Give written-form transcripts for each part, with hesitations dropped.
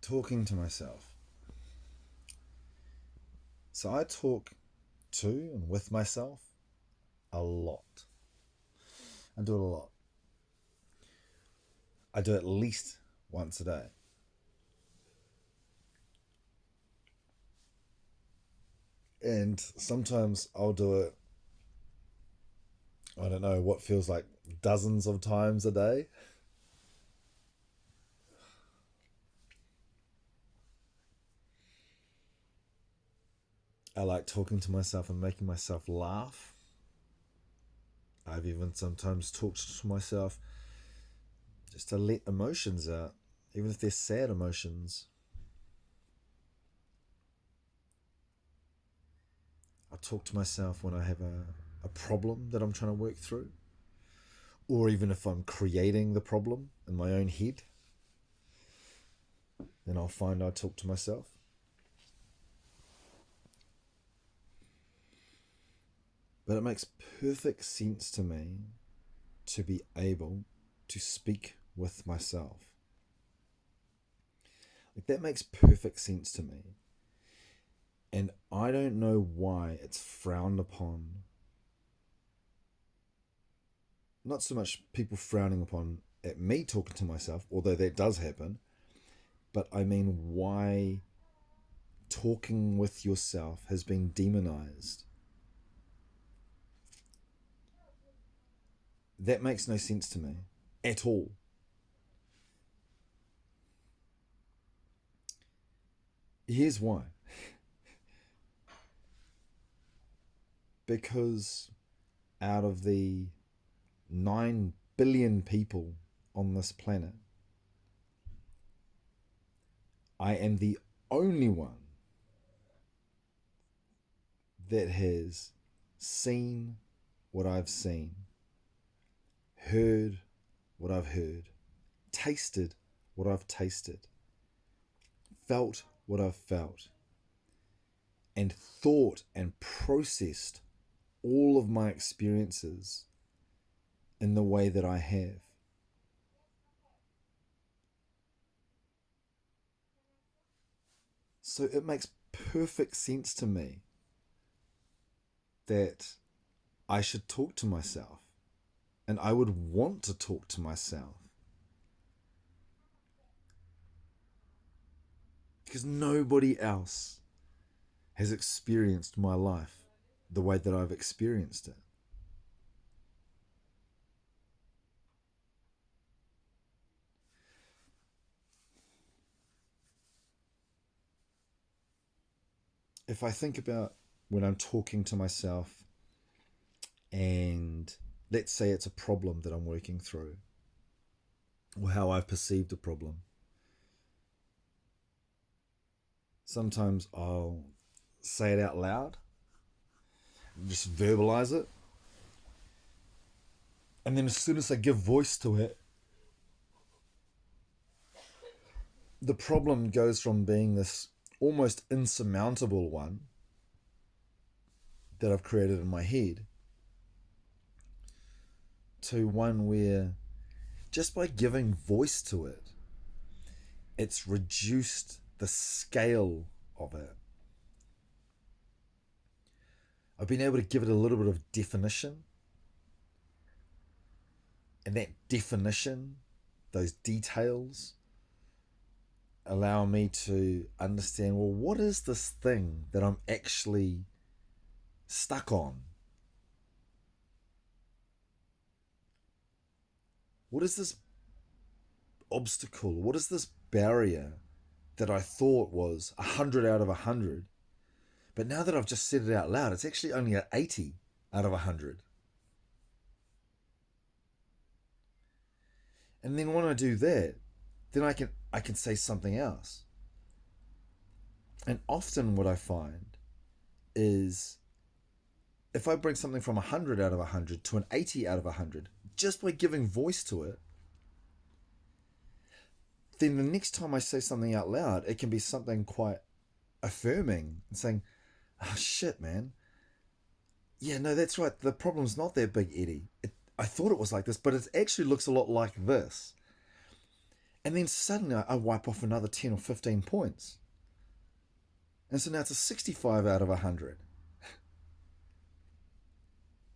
talking to myself. So I talk to and with myself a lot. I do it a lot. I do it at least once a day. And sometimes I'll do it, I don't know, what feels like dozens of times a day. I like talking to myself and making myself laugh. I've even sometimes talked to myself just to let emotions out, even if they're sad emotions. I talk to myself when I have a problem that I'm trying to work through, or even if I'm creating the problem in my own head, then I'll find I talk to myself. But it makes perfect sense to me to be able to speak with myself. Like, that makes perfect sense to me. And I don't know why it's frowned upon. Not so much people frowning upon at me talking to myself, although that does happen, but I mean why talking with yourself has been demonized. That makes no sense to me at all. Here's why. Because out of the 9 billion people on this planet, I am the only one that has seen what I've seen, heard what I've heard, tasted what I've tasted, felt what I've felt, and thought and processed all of my experiences in the way that I have. So it makes perfect sense to me that I should talk to myself, and I would want to talk to myself. Because nobody else has experienced my life the way that I've experienced it. If I think about when I'm talking to myself and let's say it's a problem that I'm working through or how I've perceived a problem, sometimes I'll say it out loud, just verbalize it, and then as soon as I give voice to it, the problem goes from being this almost insurmountable one that I've created in my head to one where just by giving voice to it, it's reduced the scale of it. I've been able to give it a little bit of definition, and that definition, those details, allow me to understand, well, what is this thing that I'm actually stuck on? What is this obstacle? What is this barrier that I thought was 100 out of 100? But now that I've just said it out loud, it's actually only an 80 out of 100. And then when I do that, then I can say something else. And often what I find is if I bring something from 100 out of 100 to an 80 out of 100, just by giving voice to it, then the next time I say something out loud, it can be something quite affirming and saying, oh shit, man. Yeah, no, that's right. The problem's not that big, Eddie. I thought it was like this, but it actually looks a lot like this. And then suddenly I wipe off another 10 or 15 points. And so now it's a 65 out of 100.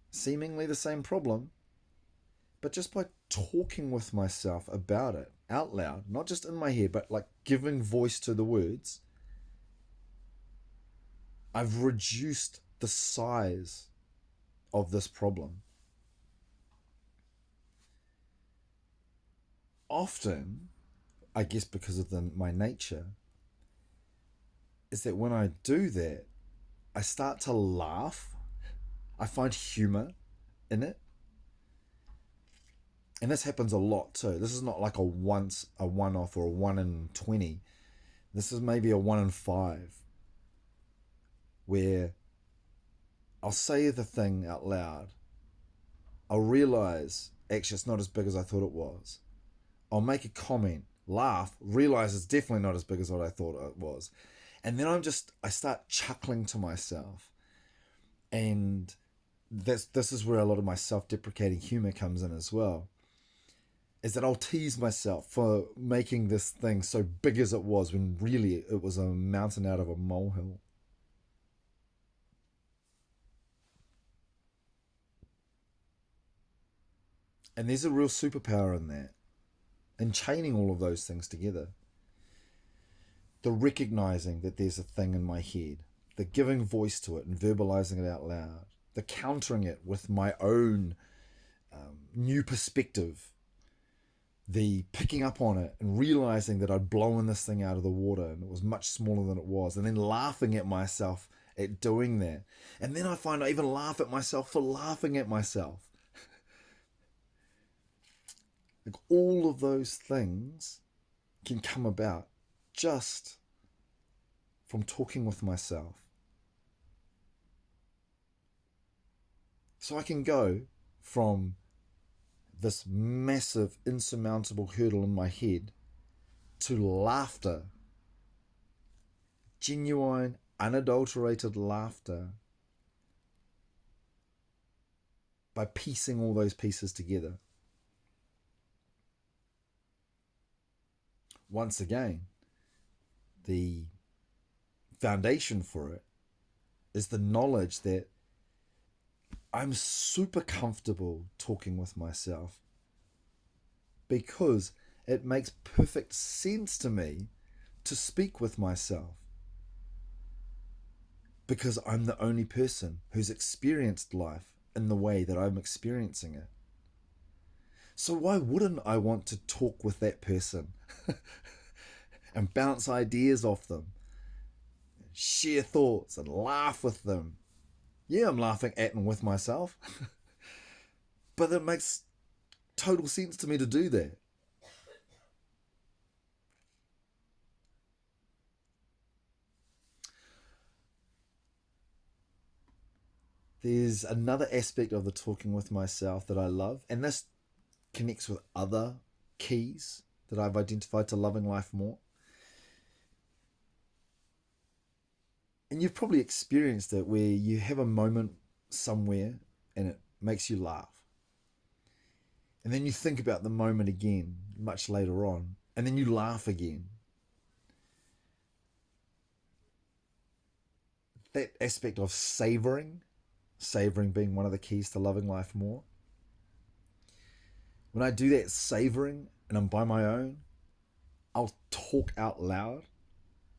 Seemingly the same problem, but just by talking with myself about it out loud, not just in my head, but like giving voice to the words, I've reduced the size of this problem. Often, I guess because of my nature, is that when I do that, I start to laugh. I find humor in it. And this happens a lot too. This is not like a one-off or a 1 in 20. This is maybe a 1 in 5, where I'll say the thing out loud. I'll realize, actually, it's not as big as I thought it was. I'll make a comment, laugh, realize it's definitely not as big as what I thought it was. And then I start chuckling to myself. And this is where a lot of my self-deprecating humor comes in as well. Is that I'll tease myself for making this thing so big as it was when really it was a mountain out of a molehill. And there's a real superpower in that, in chaining all of those things together. The recognizing that there's a thing in my head, the giving voice to it and verbalizing it out loud, the countering it with my own new perspective, the picking up on it and realizing that I'd blown this thing out of the water and it was much smaller than it was, and then laughing at myself at doing that. And then I find I even laugh at myself for laughing at myself. Like all of those things can come about just from talking with myself. So I can go from this massive, insurmountable hurdle in my head to laughter, genuine, unadulterated laughter, by piecing all those pieces together. Once again, the foundation for it is the knowledge that I'm super comfortable talking with myself because it makes perfect sense to me to speak with myself, because I'm the only person who's experienced life in the way that I'm experiencing it. So why wouldn't I want to talk with that person and bounce ideas off them, share thoughts and laugh with them? Yeah, I'm laughing at and with myself, but it makes total sense to me to do that. There's another aspect of the talking with myself that I love, and this connects with other keys that I've identified to loving life more. And you've probably experienced it where you have a moment somewhere and it makes you laugh. And then you think about the moment again much later on, and then you laugh again. That aspect of savoring being one of the keys to loving life more. When I do that savoring and I'm by my own, I'll talk out loud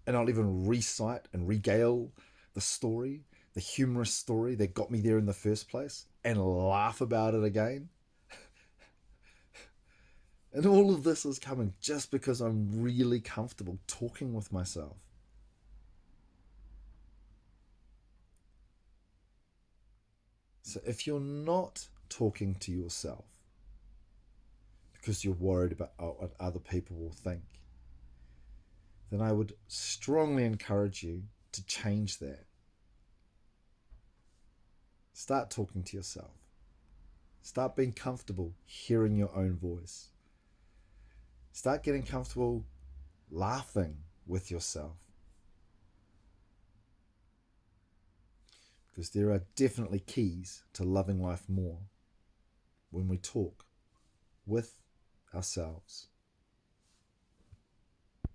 and I'll even recite and regale the story, the humorous story that got me there in the first place, and laugh about it again. And all of this is coming just because I'm really comfortable talking with myself. So if you're not talking to yourself because you're worried about what other people will think, then I would strongly encourage you to change that. Start talking to yourself. Start being comfortable hearing your own voice. Start getting comfortable laughing with yourself. Because there are definitely keys to loving life more when we talk with ourselves.